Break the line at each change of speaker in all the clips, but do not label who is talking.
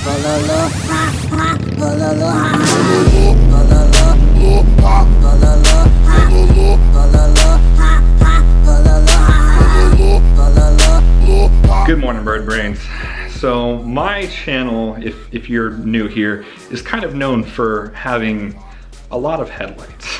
Good morning, bird brains. So my channel, if you're new here, is kind of known for having a lot of headlights.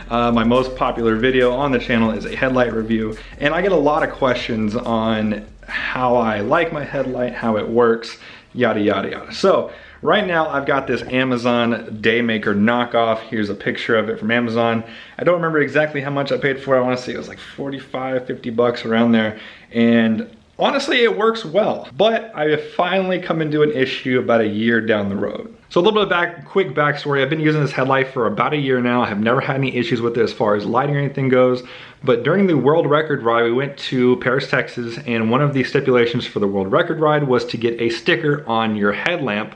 My most popular video on the channel is a headlight review, and I get a lot of questions on how I like my headlight, how it works, yada yada yada. So right now I've got this Amazon Daymaker knockoff. Here's a picture of it from Amazon. I don't remember exactly how much I paid for it. I want to say it was like 45, 50 bucks around there. And honestly, it works well, but I have finally come into an issue about a year down the road. So a little bit of quick backstory. I've been using this headlight for about a year now. I have never had any issues with it as far as lighting or anything goes. But during the world record ride, we went to Paris, Texas, and one of the stipulations for the world record ride was to get a sticker on your headlamp.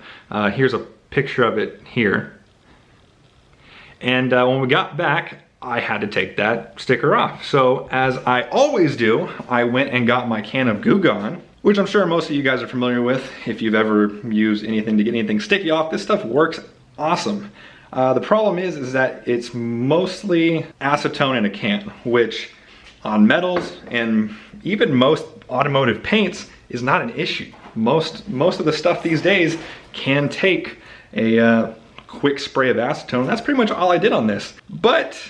Here's a picture of it here. And when we got back, I had to take that sticker off. So as I always do, I went and got my can of Goo Gone, which I'm sure most of you guys are familiar with. If you've ever used anything to get anything sticky off, this stuff works awesome. The problem is that it's mostly acetone in a can, which on metals and even most automotive paints is not an issue. Most of the stuff these days can take a quick spray of acetone. That's pretty much all I did on this. But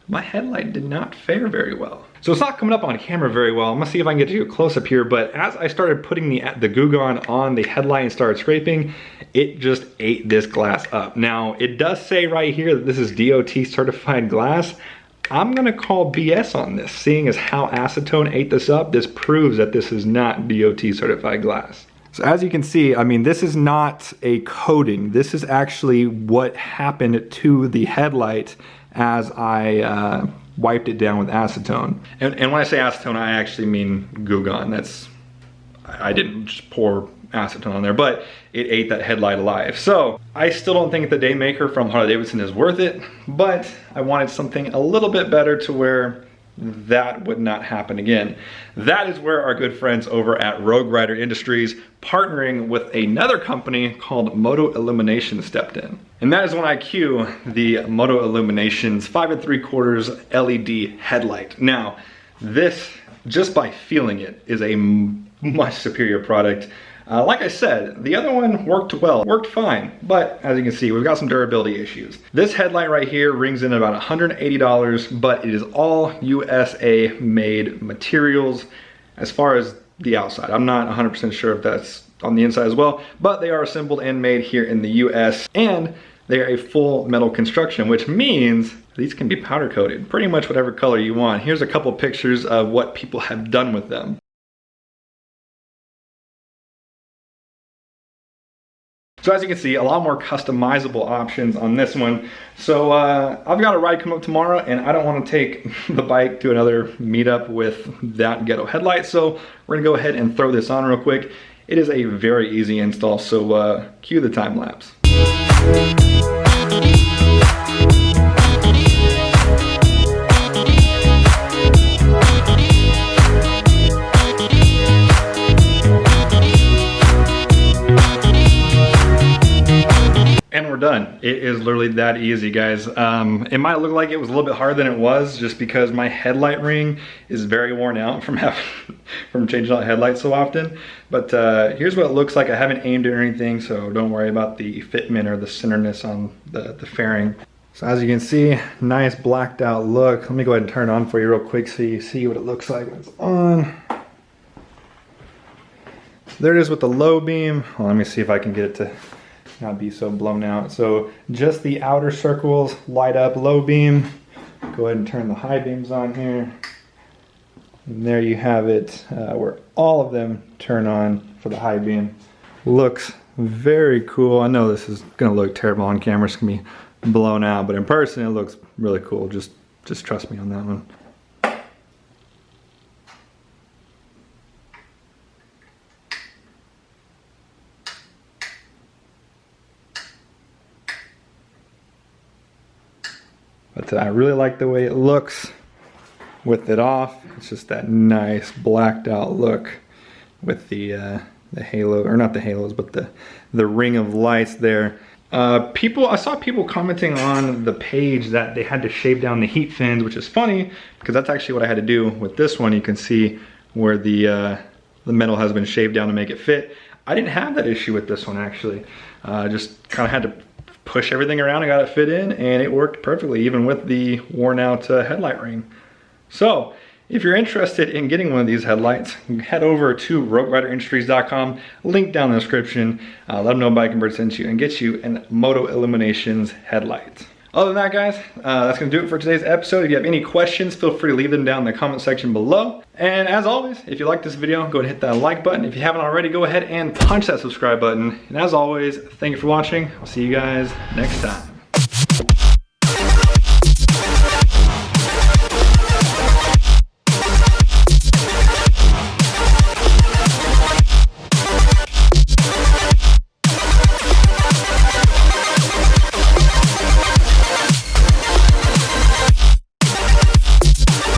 my headlight did not fare very well. So it's not coming up on camera very well. I'm gonna see if I can get you a close up here, but as I started putting the Goo Gone on the headlight and started scraping, it just ate this glass up. Now, it does say right here that this is DOT certified glass. I'm gonna call BS on this. Seeing as how acetone ate this up, this proves that this is not DOT certified glass. So as you can see, I mean, this is not a coating. This is actually what happened to the headlight as I wiped it down with acetone. And when I say acetone, I actually mean Goo Gone. I didn't just pour acetone on there, but it ate that headlight alive. So I still don't think the Daymaker from Harley-Davidson is worth it, but I wanted something a little bit better to where that would not happen again. That is where our good friends over at Rogue Rider Industries, partnering with another company called Moto Illumination, stepped in. And that is when I cue the Moto Illumination's 5 3/4 LED headlight. Now, this, just by feeling it, is a much superior product. Like I said, the other one worked well, worked fine, but as you can see, we've got some durability issues. This headlight right here rings in about $180, but it is all USA made materials as far as the outside. I'm not 100% sure if that's on the inside as well, but they are assembled and made here in the US, and they are a full metal construction, which means these can be powder coated, pretty much whatever color you want. Here's a couple pictures of what people have done with them. So as you can see, a lot more customizable options on this one. So I've got a ride coming up tomorrow, and I don't want to take the bike to another meetup with that ghetto headlight. So we're gonna go ahead and throw this on real quick. It is a very easy install, so cue the time lapse. And we're done. It is literally that easy, guys. It might look like it was a little bit harder than it was, just because my headlight ring is very worn out from changing out headlights so often. But here's what it looks like. I haven't aimed it or anything, so don't worry about the fitment or the centerness on the fairing. So as you can see, nice blacked out look. Let me go ahead and turn it on for you real quick so you see what it looks like when it's on. So there it is with the low beam. Well, let me see if I can get it to not be so blown out. So just the outer circles light up low beam. Go ahead and turn the high beams on here. And there you have it, where all of them turn on for the high beam. Looks very cool. I know this is gonna look terrible on camera. It's gonna be blown out, but in person it looks really cool. Just trust me on that one. But I really like the way it looks with it off. It's just that nice blacked out look with the halo, or not the halos, but the ring of lights there. I saw people commenting on the page that they had to shave down the heat fins, which is funny because that's actually what I had to do with this one. You can see where the metal has been shaved down to make it fit. I didn't have that issue with this one actually. Just kind of had to push everything around and got it fit in, and it worked perfectly even with the worn out headlight ring. So if you're interested in getting one of these headlights, head over to RogueRiderIndustries.com, link down in the description. Let them know Bike and Bird sent you and get you a Moto Illuminations headlight. Other than that, guys, that's gonna do it for today's episode. If you have any questions, feel free to leave them down in the comment section below. And as always, if you like this video, go ahead and hit that like button. If you haven't already, go ahead and punch that subscribe button. And as always, thank you for watching. I'll see you guys next time.